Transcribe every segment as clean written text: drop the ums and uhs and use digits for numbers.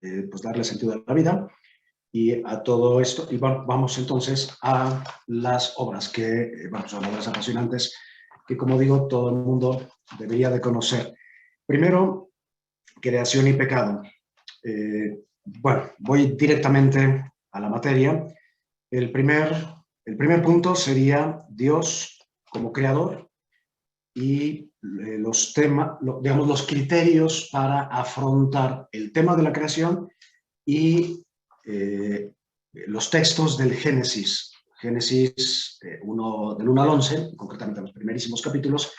pues darle sentido a la vida y a todo esto. Y vamos entonces a las obras que, bueno, son obras apasionantes que, como digo, todo el mundo debería de conocer. Primero, creación y pecado. Bueno, voy directamente a la materia. El primer punto sería Dios como creador y digamos, los criterios para afrontar el tema de la creación y los textos del Génesis. Génesis del 1 al 11, concretamente los primerísimos capítulos,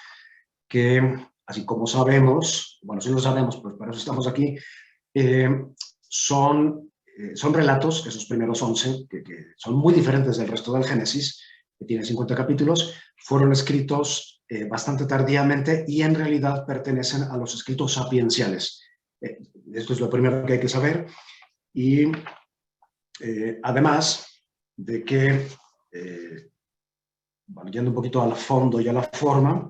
que así como sabemos, bueno, si lo sabemos, pues para eso estamos aquí, son relatos, esos primeros 11, que son muy diferentes del resto del Génesis, que tiene 50 capítulos, fueron escritos bastante tardíamente y en realidad pertenecen a los escritos sapienciales. Esto es lo primero que hay que saber. Y además de que, bueno, yendo un poquito al fondo y a la forma,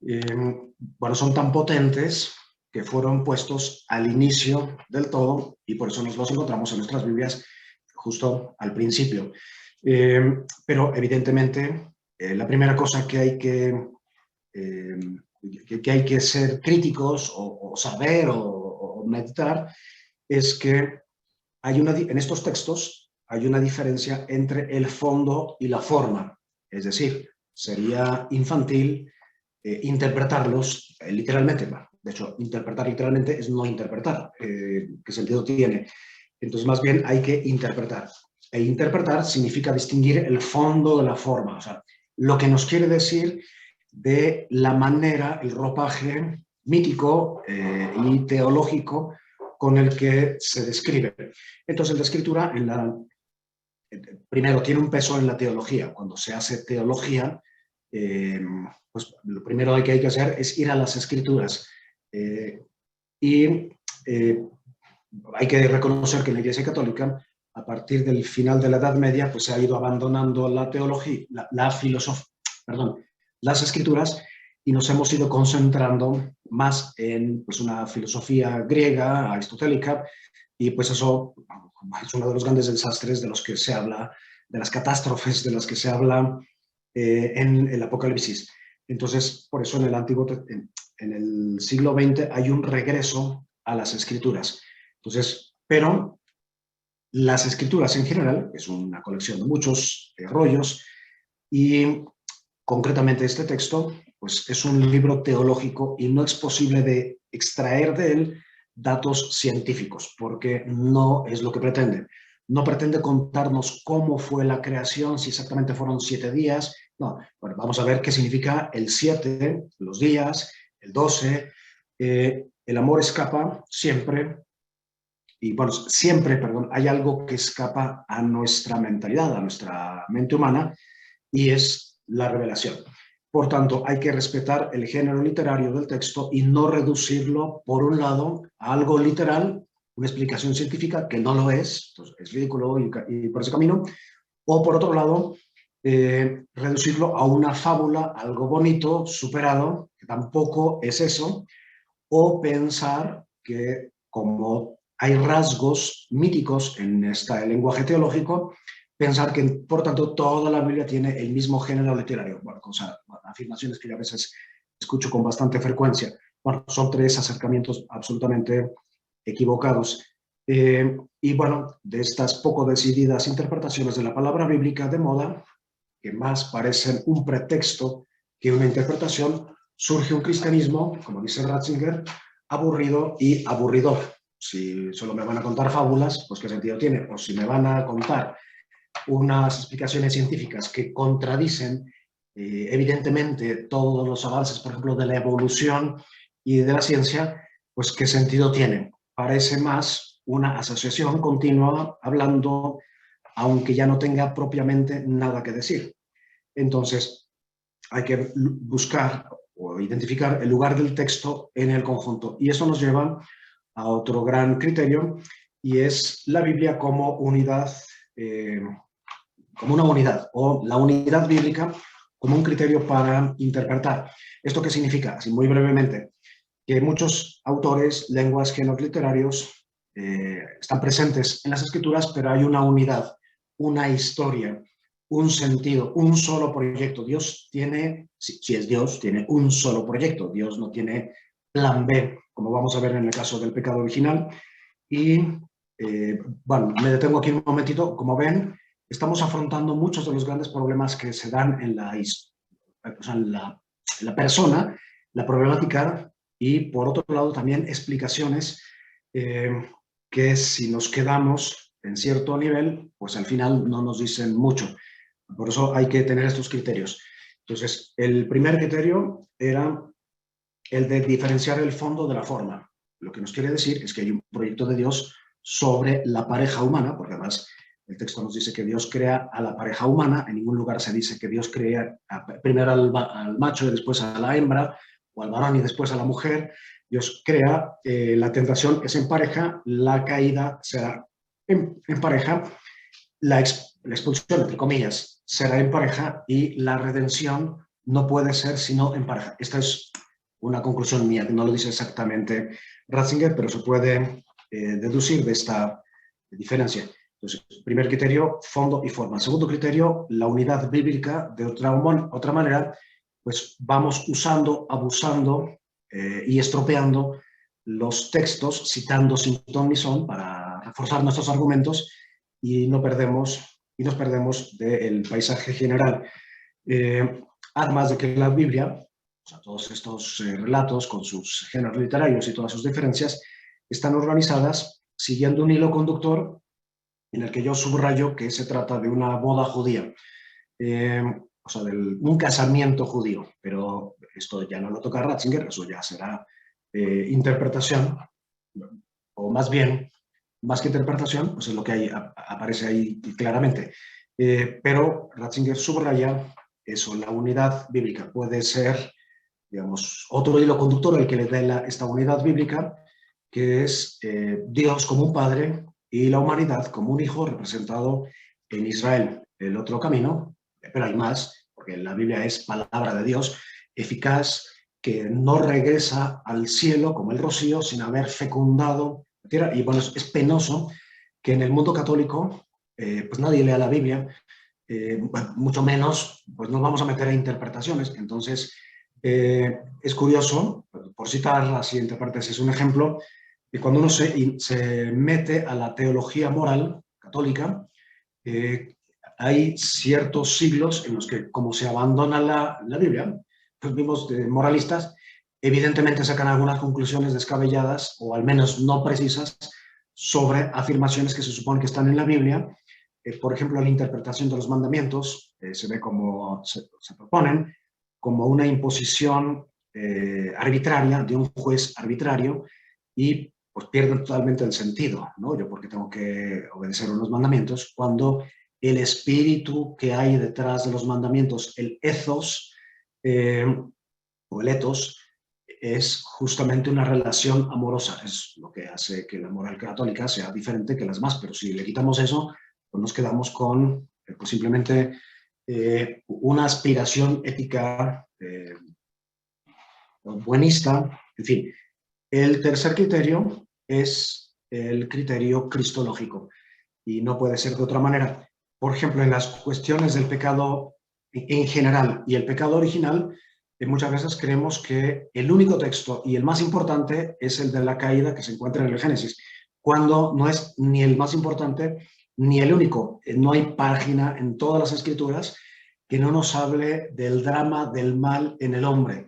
bueno, son tan potentes que fueron puestos al inicio del todo y por eso nos los encontramos en nuestras Biblias justo al principio. Pero evidentemente la primera cosa que hay que ser críticos o saber o meditar es que en estos textos hay una diferencia entre el fondo y la forma. Es decir, sería infantil interpretarlos literalmente. De hecho, interpretar literalmente es no interpretar. ¿Qué sentido tiene? Entonces, más bien hay que interpretar. E interpretar significa distinguir el fondo de la forma. O sea, lo que nos quiere decir de la manera, el ropaje mítico y teológico con el que se describe. Entonces, la escritura, primero, tiene un peso en la teología. Cuando se hace teología, pues lo primero que hay que hacer es ir a las escrituras. Y hay que reconocer que en la Iglesia Católica, a partir del final de la Edad Media, pues se ha ido abandonando la teología, las escrituras, y nos hemos ido concentrando más en pues, una filosofía griega, aristotélica, y pues eso es uno de los grandes desastres de los que se habla, de las catástrofes de las que se habla en el Apocalipsis. Entonces, por eso en el siglo XX hay un regreso a las escrituras. Entonces, pero las escrituras en general es una colección de muchos rollos y concretamente este texto pues es un libro teológico y no es posible de extraer de él datos científicos porque no es lo que pretende. No pretende contarnos cómo fue la creación, si exactamente fueron 7 días. No, bueno, vamos a ver qué significa el 7, los días, el 12. El amor escapa siempre, y bueno, siempre, perdón, hay algo que escapa a nuestra mentalidad, a nuestra mente humana, y es la revelación. Por tanto, hay que respetar el género literario del texto y no reducirlo, por un lado, a algo literal, una explicación científica que no lo es, entonces es ridículo y por ese camino, o por otro lado, reducirlo a una fábula, algo bonito, superado, que tampoco es eso, o pensar que como hay rasgos míticos en este lenguaje teológico, pensar que, por tanto, toda la Biblia tiene el mismo género literario. Bueno, afirmaciones que yo a veces escucho con bastante frecuencia. Bueno, son 3 acercamientos absolutamente equivocados. Y bueno, de estas poco decididas interpretaciones de la palabra bíblica de moda, que más parecen un pretexto que una interpretación, surge un cristianismo, como dice Ratzinger, aburrido y aburridor. Si solo me van a contar fábulas, pues qué sentido tiene. O si me van a contar unas explicaciones científicas que contradicen evidentemente todos los avances, por ejemplo, de la evolución y de la ciencia, pues qué sentido tiene. Parece más una asociación continua hablando, aunque ya no tenga propiamente nada que decir. Entonces, hay que buscar o identificar el lugar del texto en el conjunto. Y eso nos lleva a otro gran criterio, y es la Biblia como unidad, como una unidad, o la unidad bíblica como un criterio para interpretar. ¿Esto qué significa? Así muy brevemente, que muchos autores, lenguas, géneros literarios, están presentes en las Escrituras, pero hay una unidad, una historia, un sentido, un solo proyecto. Dios tiene, si es Dios, tiene un solo proyecto. Dios no tiene plan B, como vamos a ver en el caso del pecado original. Y bueno, me detengo aquí un momentito. Como ven, estamos afrontando muchos de los grandes problemas que se dan en la persona, la problemática, y por otro lado también explicaciones que si nos quedamos en cierto nivel, pues al final no nos dicen mucho. Por eso hay que tener estos criterios. Entonces, el primer criterio era el de diferenciar el fondo de la forma. Lo que nos quiere decir es que hay un proyecto de Dios sobre la pareja humana, porque además el texto nos dice que Dios crea a la pareja humana, en ningún lugar se dice que Dios crea primero al macho y después a la hembra, o al varón y después a la mujer. Dios crea, la tentación es en pareja, la caída será en pareja, la expulsión, entre comillas, será en pareja y la redención no puede ser sino en pareja. Esta es una conclusión mía, que no lo dice exactamente Ratzinger, pero se puede deducir de esta diferencia. Entonces, primer criterio, fondo y forma. Segundo criterio, la unidad bíblica. De otra manera, pues vamos usando, abusando y estropeando los textos, citando sin ton ni son para reforzar nuestros argumentos y nos perdemos del paisaje general. Además de que la Biblia, o sea, todos estos relatos con sus géneros literarios y todas sus diferencias, están organizadas siguiendo un hilo conductor en el que yo subrayo que se trata de una boda judía, o sea, de un casamiento judío, pero esto ya no lo toca Ratzinger, eso ya será interpretación, o más bien, más que interpretación, pues es lo que aparece ahí claramente. Pero Ratzinger subraya eso, la unidad bíblica puede ser, digamos, otro hilo conductor el que le dé esta unidad bíblica, que es Dios como un padre y la humanidad como un hijo representado en Israel. El otro camino, pero hay más, porque la Biblia es palabra de Dios, eficaz, que no regresa al cielo como el rocío sin haber fecundado la tierra. Y bueno, es penoso que en el mundo católico pues nadie lea la Biblia, mucho menos, pues nos vamos a meter a interpretaciones. Entonces, es curioso, por citar la siguiente parte, es un ejemplo, que cuando uno se mete a la teología moral católica, hay ciertos siglos en los que, como se abandona la Biblia, pues vimos de moralistas, evidentemente sacan algunas conclusiones descabelladas, o al menos no precisas, sobre afirmaciones que se supone que están en la Biblia. Por ejemplo, la interpretación de los mandamientos se ve como se proponen como una imposición arbitraria de un juez arbitrario y pues pierden totalmente el sentido, ¿no? Yo porque tengo que obedecer unos mandamientos cuando el espíritu que hay detrás de los mandamientos, el ethos o el ethos, es justamente una relación amorosa. Es lo que hace que la moral católica sea diferente que las demás, pero si le quitamos eso, pues nos quedamos con pues simplemente una aspiración ética buenista, en fin. El tercer criterio es el criterio cristológico y no puede ser de otra manera. Por ejemplo, en las cuestiones del pecado en general y el pecado original, muchas veces creemos que el único texto y el más importante es el de la caída que se encuentra en el Génesis, cuando no es ni el más importante ni el único. No hay página en todas las escrituras que no nos hable del drama del mal en el hombre,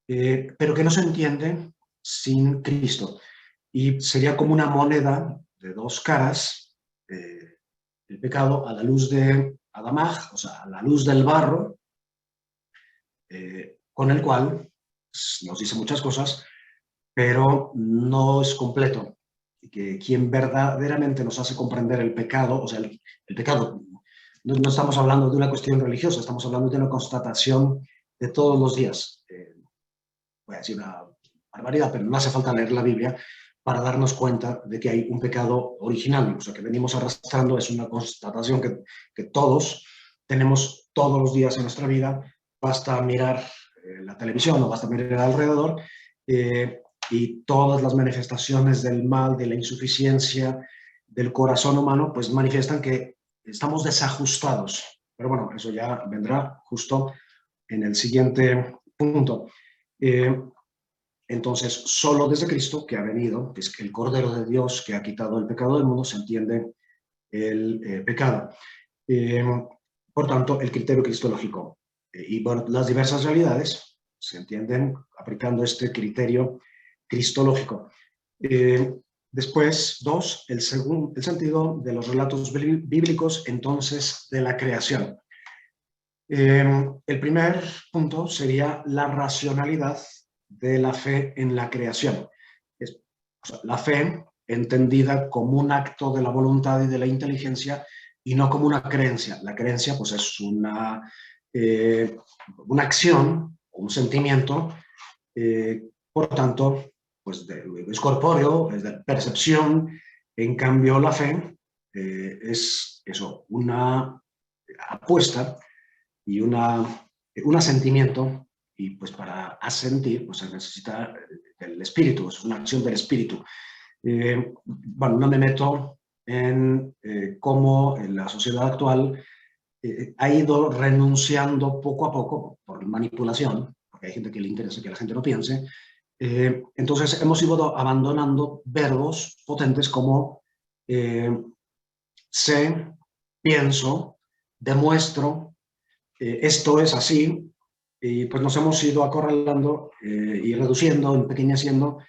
pero que no se entiende sin Cristo. Y sería como una moneda de dos caras, el pecado a la luz de Adamaj, o sea, a la luz del barro, con el cual nos dice muchas cosas, pero no es completo. Y que quien verdaderamente nos hace comprender el pecado, o sea, el pecado, no estamos hablando de una cuestión religiosa, estamos hablando de una constatación de todos los días. Voy a decir una barbaridad, pero no hace falta leer la Biblia para darnos cuenta de que hay un pecado original, o sea, que venimos arrastrando, es una constatación que todos tenemos todos los días en nuestra vida. Basta mirar la televisión o basta mirar alrededor y todas las manifestaciones del mal, de la insuficiencia del corazón humano, pues manifiestan que estamos desajustados. Pero bueno, eso ya vendrá justo en el siguiente punto. Entonces, solo desde Cristo, que ha venido, que es el Cordero de Dios que ha quitado el pecado del mundo, se entiende el pecado. Por tanto, el criterio cristológico y por las diversas realidades se entienden aplicando este criterio cristológico. Después, dos, el sentido de los relatos bíblicos, entonces, de la creación. El primer punto sería la racionalidad de la fe en la creación. O sea, la fe entendida como un acto de la voluntad y de la inteligencia y no como una creencia. La creencia pues es una acción, un sentimiento, por tanto, pues es corpóreo, es de percepción. En cambio, la fe es eso, una apuesta y un asentimiento, y pues para asentir pues se necesita el espíritu, es una acción del espíritu. Bueno, no me meto en cómo en la sociedad actual ha ido renunciando poco a poco por manipulación, porque hay gente que le interesa que la gente no piense. Entonces hemos ido abandonando verbos potentes como sé, pienso, demuestro, esto es así, y pues nos hemos ido acorralando y reduciendo, empequeñeciendo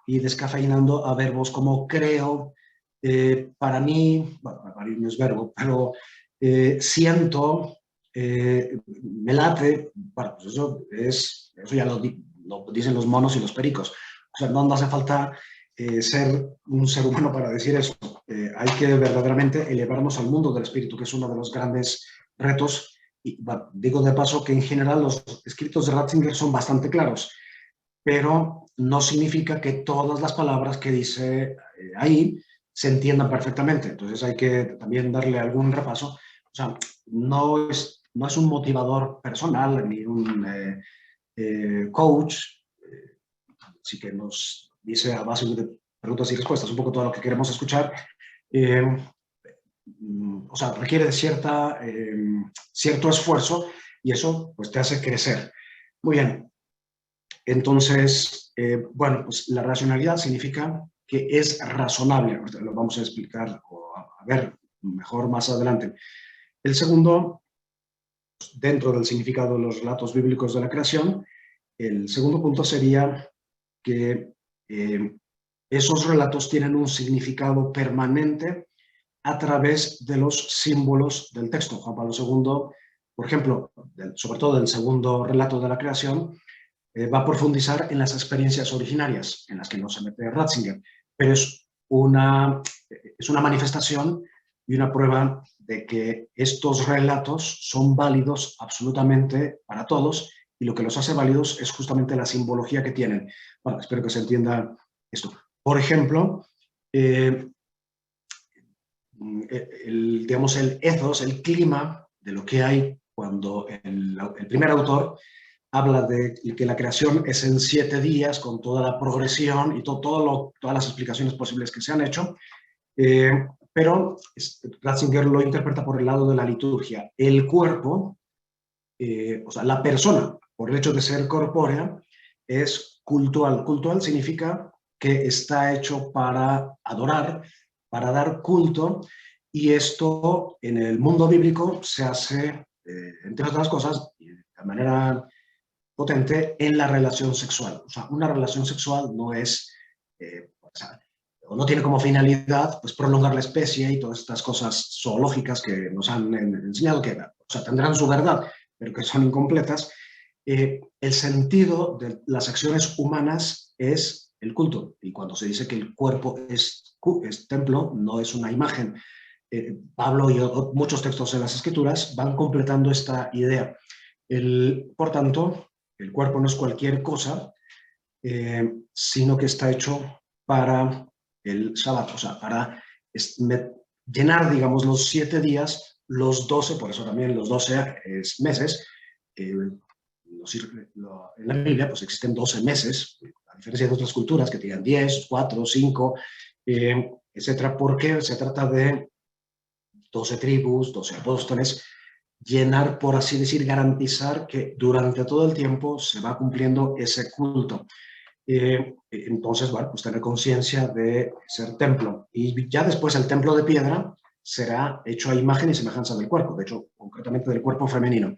y descafeinando a verbos como creo, para mí, bueno, para mí no es verbo, pero siento, me late, bueno, pues eso ya lo dicen los monos y los pericos. O sea, no hace falta ser un ser humano para decir eso. Hay que verdaderamente elevarnos al mundo del espíritu, que es uno de los grandes retos. Y bueno, digo de paso que en general los escritos de Ratzinger son bastante claros, pero no significa que todas las palabras que dice ahí se entiendan perfectamente. Entonces hay que también darle algún repaso. O sea, no es un motivador personal ni un coach, sí que nos dice a base de preguntas y respuestas un poco todo lo que queremos escuchar. O sea, requiere cierto esfuerzo y eso pues te hace crecer. Muy bien, entonces, bueno, pues la racionalidad significa que es razonable. Lo vamos a explicar o a ver mejor más adelante. El segundo, dentro del significado de los relatos bíblicos de la creación, el segundo punto sería que esos relatos tienen un significado permanente a través de los símbolos del texto. Juan Pablo II, por ejemplo, sobre todo del segundo relato de la creación, va a profundizar en las experiencias originarias, en las que no se mete Ratzinger, pero es una manifestación y una prueba de que estos relatos son válidos absolutamente para todos, y lo que los hace válidos es justamente la simbología que tienen. Bueno, espero que se entienda esto. Por ejemplo, digamos, el ethos, el clima de lo que hay cuando el primer autor habla de que la creación es en 7 días, con toda la progresión y todas las explicaciones posibles que se han hecho, pero Ratzinger lo interpreta por el lado de la liturgia. El cuerpo, o sea, la persona, por el hecho de ser corpórea, es cultual. Cultual significa que está hecho para adorar, para dar culto, y esto en el mundo bíblico se hace, entre otras cosas, de manera potente en la relación sexual. O sea, una relación sexual no es, o no tiene como finalidad pues prolongar la especie y todas estas cosas zoológicas que nos han enseñado, que o sea, tendrán su verdad, pero que son incompletas. El sentido de las acciones humanas es el culto, y cuando se dice que el cuerpo es templo, no es una imagen. Pablo y muchos textos en las Escrituras van completando esta idea. Por tanto, el cuerpo no es cualquier cosa, sino que está hecho para el Shabbat, o sea, para llenar, digamos, los 7 días, los 12, por eso también los 12 meses, en la Biblia pues existen 12 meses, a diferencia de otras culturas que tienen 10, 4, 5, etcétera, porque se trata de 12 tribus, 12 apóstoles, llenar, por así decir, garantizar que durante todo el tiempo se va cumpliendo ese culto. Entonces, bueno, pues tener conciencia de ser templo. Y ya después el templo de piedra será hecho a imagen y semejanza del cuerpo, de hecho, concretamente del cuerpo femenino.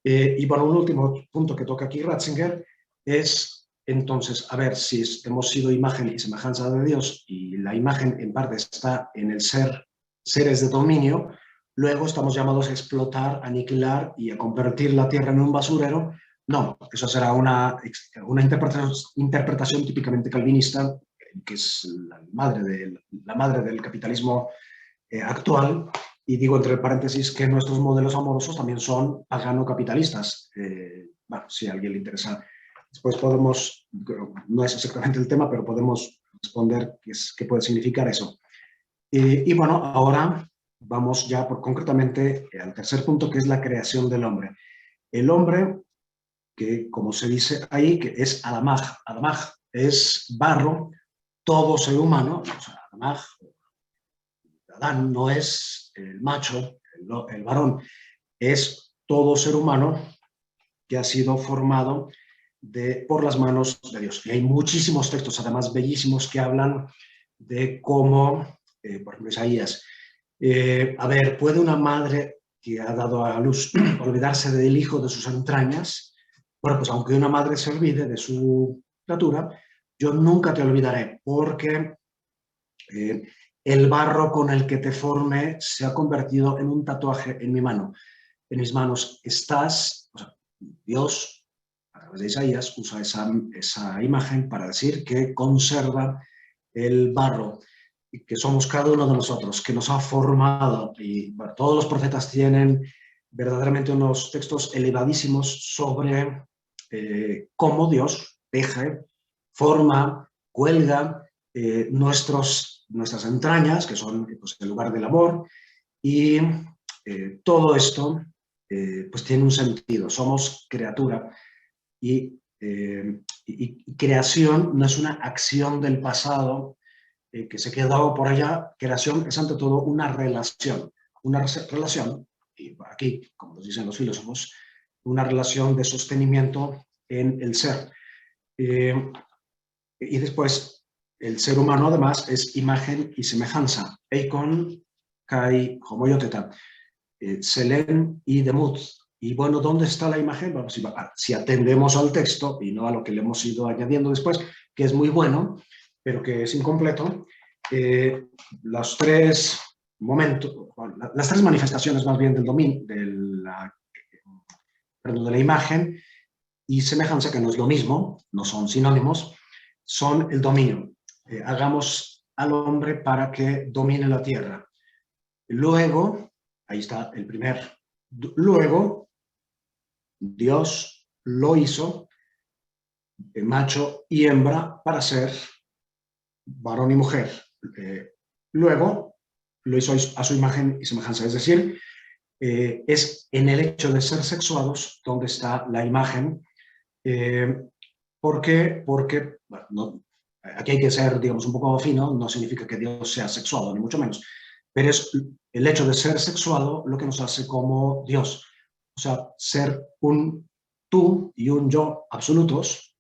Y bueno, un último punto que toca aquí Ratzinger es, entonces, a ver, si hemos sido imagen y semejanza de Dios y la imagen en parte está en el ser, seres de dominio, luego estamos llamados a explotar, aniquilar y a convertir la tierra en un basurero. No, eso será una interpretación típicamente calvinista, que es la madre del capitalismo actual, y digo entre paréntesis que nuestros modelos amorosos también son pagano-capitalistas. Bueno, si a alguien le interesa, después podemos, no es exactamente el tema, pero podemos responder qué puede significar eso. Y bueno, ahora vamos ya concretamente al tercer punto, que es la creación del hombre. El hombre, que como se dice ahí, que es Adamaj. Adamaj es barro, todo ser humano, o sea, Adamaj, Adán no es el macho, el varón, es todo ser humano que ha sido formado por las manos de Dios. Y hay muchísimos textos, además bellísimos, que hablan de cómo, por ejemplo, Isaías, a ver, ¿puede una madre que ha dado a luz olvidarse del hijo de sus entrañas? Bueno, pues aunque una madre se olvide de su criatura, yo nunca te olvidaré, porque el barro con el que te formé se ha convertido en un tatuaje en mi mano. En mis manos estás, o sea, Dios, a través de Isaías, usa esa imagen para decir que conserva el barro, y que somos cada uno de nosotros, que nos ha formado. Y bueno, todos los profetas tienen verdaderamente unos textos elevadísimos sobre cómo Dios teje, forma, cuelga nuestras entrañas, que son pues, el lugar del amor, y todo esto pues tiene un sentido. Somos criatura y creación no es una acción del pasado que se quedó por allá. Creación es ante todo una relación, y aquí, como nos dicen los filósofos, una relación de sostenimiento en el ser. Y después, el ser humano además es imagen y semejanza. Eikon, kai, homoioteta, selen y demut. Y bueno, ¿dónde está la imagen? Bueno, si atendemos al texto y no a lo que le hemos ido añadiendo después, que es muy bueno, pero que es incompleto, los tres momentos, bueno, las tres manifestaciones más bien del dominio, de la imagen y semejanza, que no es lo mismo, no son sinónimos, son el dominio. Hagamos al hombre para que domine la tierra. Luego, ahí está el primer. Luego, Dios lo hizo macho y hembra para ser varón y mujer. Luego, lo hizo a su imagen y semejanza. Es decir, es en el hecho de ser sexuados donde está la imagen. ¿Por qué? Porque, bueno, no, aquí hay que ser, digamos, un poco fino, no significa que Dios sea sexuado, ni mucho menos, pero es el hecho de ser sexuado lo que nos hace como Dios. O sea, ser un tú y un yo absolutos,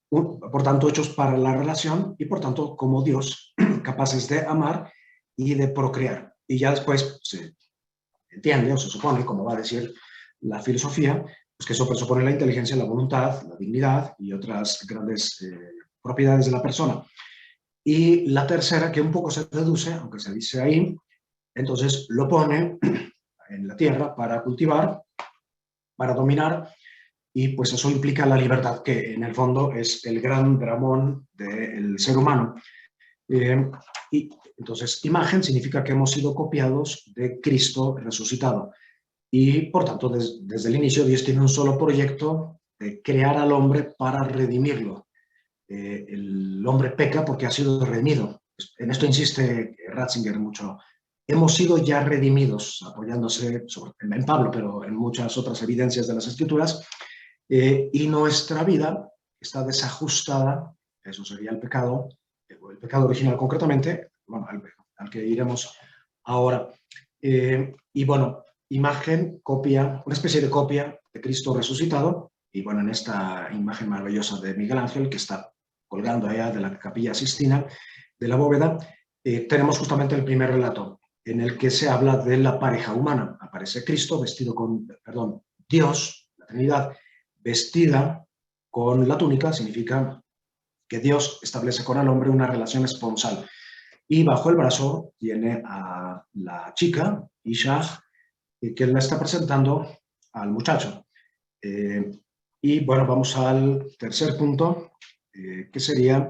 por tanto, hechos para la relación y por tanto, como Dios, capaces de amar y de procrear. Y ya después se entiende o se supone, como va a decir la filosofía, pues que eso presupone la inteligencia, la voluntad, la dignidad y otras grandes propiedades de la persona. Y la tercera, que un poco se reduce, aunque se dice ahí, entonces lo pone en la tierra para cultivar, para dominar, y pues eso implica la libertad, que en el fondo es el gran dramón del ser humano. Y entonces, imagen significa que hemos sido copiados de Cristo resucitado. Y por tanto, desde el inicio, Dios tiene un solo proyecto de crear al hombre para redimirlo. El hombre peca porque ha sido redimido. En esto insiste Ratzinger mucho. hemos sido ya redimidos, apoyándose en Pablo, pero en muchas otras evidencias de las Escrituras, y nuestra vida está desajustada, eso sería el pecado original concretamente, bueno, al que iremos ahora. Y bueno, imagen, copia, una especie de copia de Cristo resucitado, y bueno, en esta imagen maravillosa de Miguel Ángel, que está colgando allá de la Capilla Sixtina, de la bóveda, tenemos justamente el primer relato, en el que se habla de la pareja humana. Aparece Cristo vestido con, perdón, Dios, la Trinidad, vestida con la túnica, significa que Dios establece con el hombre una relación esponsal. Y bajo el brazo tiene a la chica, Ishaq, que la está presentando al muchacho. Y bueno, vamos al tercer punto, que sería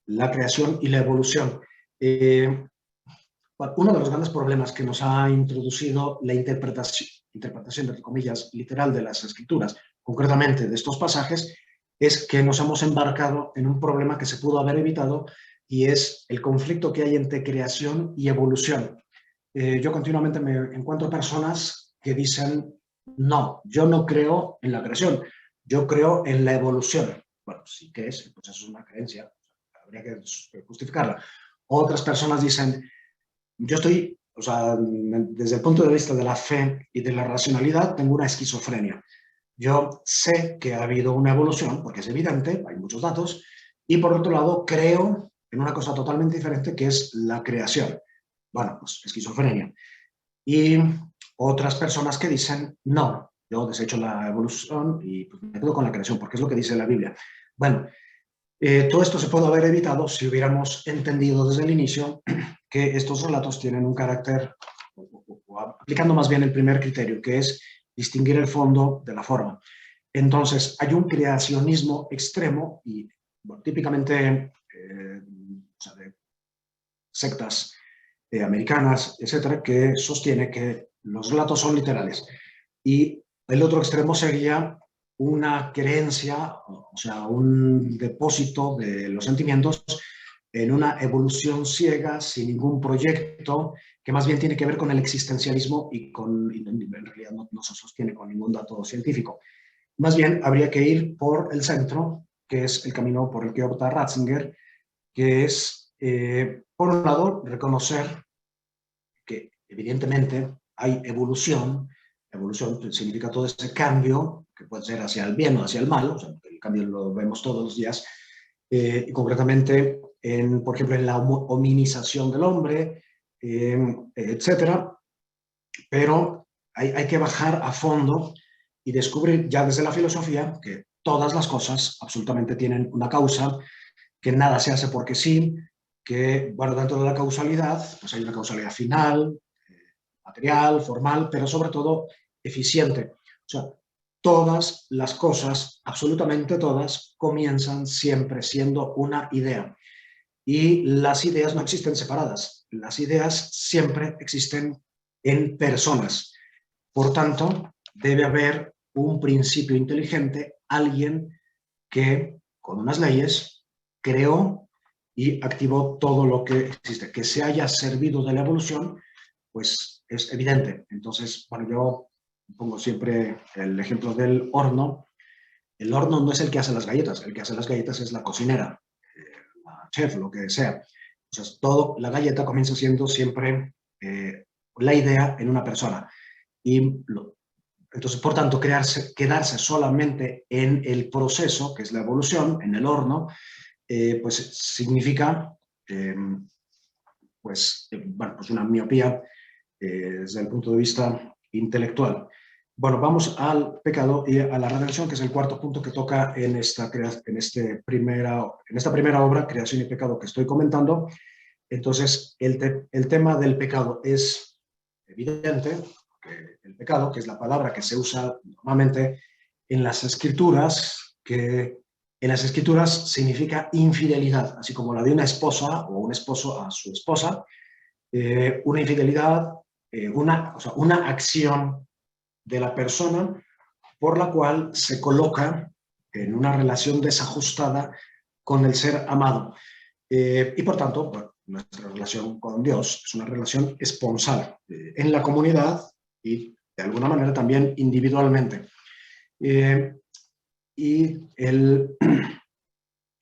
la creación y la evolución. Uno de los grandes problemas que nos ha introducido la interpretación, entre comillas, literal de las Escrituras, concretamente de estos pasajes, es que nos hemos embarcado en un problema que se pudo haber evitado, y es el conflicto que hay entre creación y evolución. Yo continuamente me encuentro personas que dicen, no, yo no creo en la creación, yo creo en la evolución. Bueno, sí que es, pues eso es una creencia, habría que justificarla. Otras personas dicen, yo estoy, o sea, desde el punto de vista de la fe y de la racionalidad, tengo una esquizofrenia. Yo sé que ha habido una evolución, porque es evidente, hay muchos datos, y por otro lado, creo en una cosa totalmente diferente, que es la creación. Bueno, pues esquizofrenia. Y otras personas que dicen, no, yo desecho la evolución y pues, me quedo con la creación, porque es lo que dice la Biblia. Bueno, todo esto se puede haber evitado si hubiéramos entendido desde el inicio que estos relatos tienen un carácter, o aplicando más bien el primer criterio, que es distinguir el fondo de la forma. Entonces, hay un creacionismo extremo y bueno, típicamente o sea, de sectas americanas, etcétera, que sostiene que los relatos son literales. Y el otro extremo sería una creencia, o sea, un depósito de los sentimientos en una evolución ciega, sin ningún proyecto, que más bien tiene que ver con el existencialismo y en realidad no se sostiene con ningún dato científico. Más bien habría que ir por el centro, que es el camino por el que opta Ratzinger, que es, por un lado, reconocer que evidentemente hay evolución. Evolución significa todo ese cambio, que puede ser hacia el bien o hacia el mal, o sea, el cambio lo vemos todos los días, y concretamente, por ejemplo, en la hominización del hombre, etcétera. Pero hay que bajar a fondo y descubrir ya desde la filosofía que todas las cosas absolutamente tienen una causa, que nada se hace porque sí, que, bueno, dentro de la causalidad, pues hay una causalidad final, material, formal, pero sobre todo eficiente. O sea, todas las cosas, absolutamente todas, comienzan siempre siendo una idea. Y las ideas no existen separadas, las ideas siempre existen en personas. Por tanto, debe haber un principio inteligente, alguien que con unas leyes creó y activó todo lo que existe. Que se haya servido de la evolución, pues es evidente. Entonces, bueno, yo pongo siempre el ejemplo del horno. El horno no es el que hace las galletas, el que hace las galletas es la cocinera, la chef, lo que sea. O sea, la galleta comienza siendo siempre la idea en una persona. Y entonces, por tanto, quedarse solamente en el proceso, que es la evolución, en el horno, pues significa bueno, pues una miopía desde el punto de vista intelectual. Bueno, vamos al pecado y a la redención, que es el cuarto punto que toca en esta primera obra, Creación y Pecado, que estoy comentando. Entonces, el tema del pecado es evidente, que el pecado, que es la palabra que se usa normalmente en las Escrituras, que en las Escrituras significa infidelidad, así como la de una esposa o un esposo a su esposa, una infidelidad, o sea, una acción de la persona por la cual se coloca en una relación desajustada con el ser amado. Y por tanto, bueno, nuestra relación con Dios es una relación esponsal en la comunidad y de alguna manera también individualmente. Y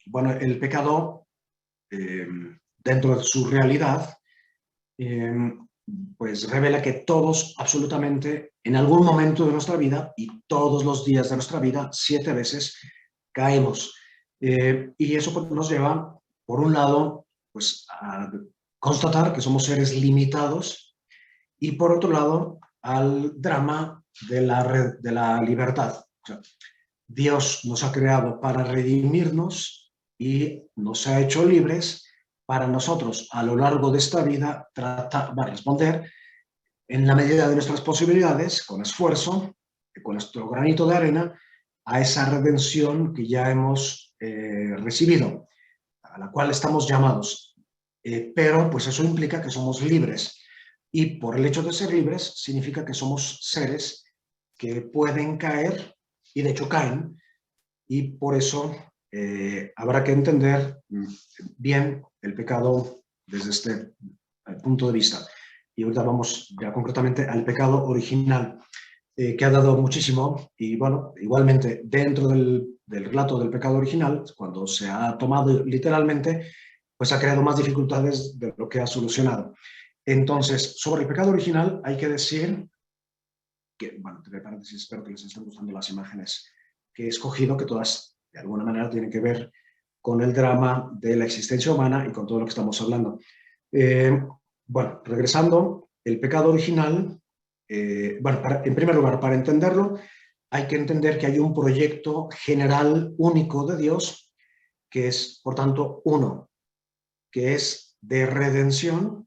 bueno, el pecado, dentro de su realidad, pues revela que todos, absolutamente, en algún momento de nuestra vida y todos los días de nuestra vida, 7 veces, caemos. Y eso nos lleva, por un lado, pues a constatar que somos seres limitados y, por otro lado, al drama de la libertad. O sea, Dios nos ha creado para redimirnos y nos ha hecho libres para nosotros, a lo largo de esta vida, responder en la medida de nuestras posibilidades, con esfuerzo, con nuestro granito de arena, a esa redención que ya hemos recibido, a la cual estamos llamados. Pero pues eso implica que somos libres. Y por el hecho de ser libres, significa que somos seres que pueden caer, y de hecho caen, y por eso habrá que entender bien el pecado desde este punto de vista. Y ahorita vamos ya concretamente al pecado original, que ha dado muchísimo, y bueno, igualmente dentro del relato del pecado original, cuando se ha tomado literalmente, pues ha creado más dificultades de lo que ha solucionado. Entonces, sobre el pecado original hay que decir que, bueno, entre paréntesis, espero que les estén gustando las imágenes que he escogido, que todas de alguna manera tienen que ver con el drama de la existencia humana y con todo lo que estamos hablando. Bueno, regresando, el pecado original, bueno, en primer lugar, para entenderlo, hay que entender que hay un proyecto general único de Dios, que es, por tanto, uno, que es de redención,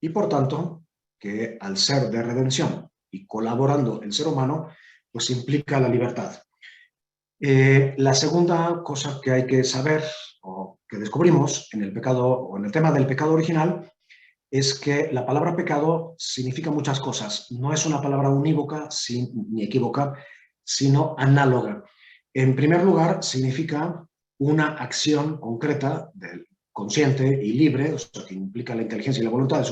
y por tanto, que al ser de redención y colaborando el ser humano, pues implica la libertad. La segunda cosa que hay que saber o que descubrimos en el pecado o en el tema del pecado original es que la palabra pecado significa muchas cosas. No es una palabra unívoca ni equívoca, sino análoga. En primer lugar, significa una acción concreta del consciente y libre, o sea, que implica la inteligencia y la voluntad. Es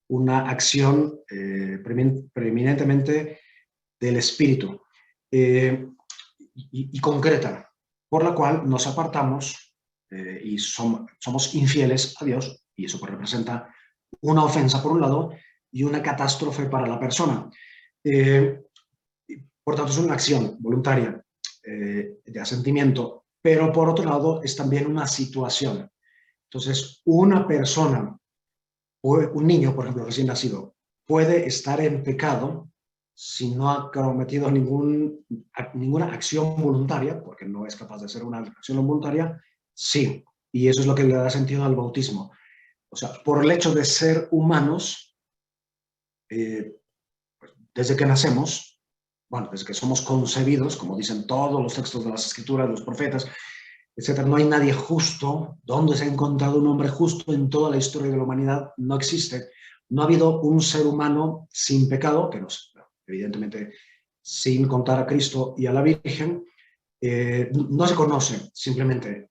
una acción preeminentemente del espíritu. Y concreta, por la cual nos apartamos y somos infieles a Dios, y eso pues representa una ofensa por un lado y una catástrofe para la persona. Por tanto, es una acción voluntaria de asentimiento, pero por otro lado es también una situación. Entonces, una persona, un niño, por ejemplo, recién nacido, puede estar en pecado si no ha cometido ninguna acción voluntaria, porque no es capaz de hacer una acción voluntaria, sí. Y eso es lo que le da sentido al bautismo. O sea, por el hecho de ser humanos, pues, desde que nacemos, bueno, desde que somos concebidos, como dicen todos los textos de las escrituras, los profetas, etcétera, no hay nadie justo. ¿Dónde se ha encontrado un hombre justo en toda la historia de la humanidad? No existe. No ha habido un ser humano sin pecado, que nos, evidentemente, sin contar a Cristo y a la Virgen, no se conoce, simplemente.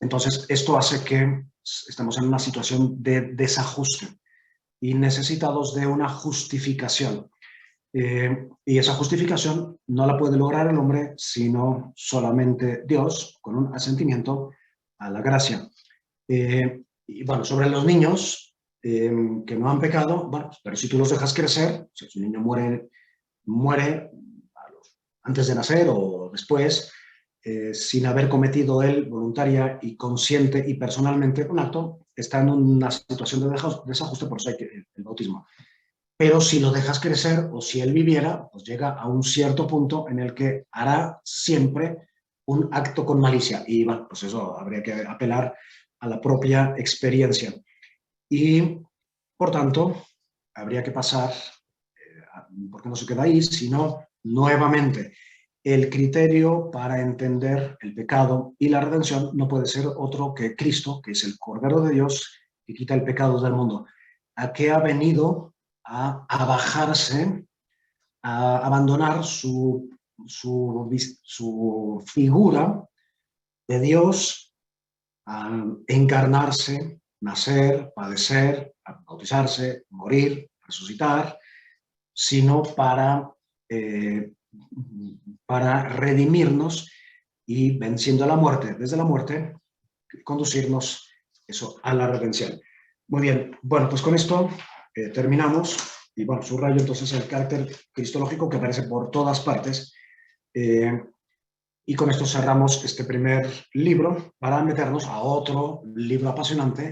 Entonces, esto hace que estemos en una situación de desajuste y necesitados de una justificación. Y esa justificación no la puede lograr el hombre, sino solamente Dios, con un asentimiento a la gracia. Y bueno, sobre los niños que no han pecado, bueno, pero si tú los dejas crecer, si un niño muere antes de nacer o después, sin haber cometido él voluntaria y consciente y personalmente un acto, está en una situación de desajuste, por eso hay que el bautismo. Pero si lo dejas crecer o si él viviera, pues llega a un cierto punto en el que hará siempre un acto con malicia. Y bueno, pues eso habría que apelar a la propia experiencia. Y por tanto, habría que pasar, porque no se queda ahí, sino nuevamente el criterio para entender el pecado y la redención no puede ser otro que Cristo, que es el Cordero de Dios que quita el pecado del mundo. ¿A qué ha venido? A bajarse, a abandonar su figura de Dios a encarnarse, nacer, padecer, bautizarse, morir, resucitar, sino para redimirnos y venciendo la muerte, desde la muerte, conducirnos eso a la redención. Muy bien, bueno, pues con esto terminamos y bueno, subrayo entonces el carácter cristológico que aparece por todas partes y con esto cerramos este primer libro para meternos a otro libro apasionante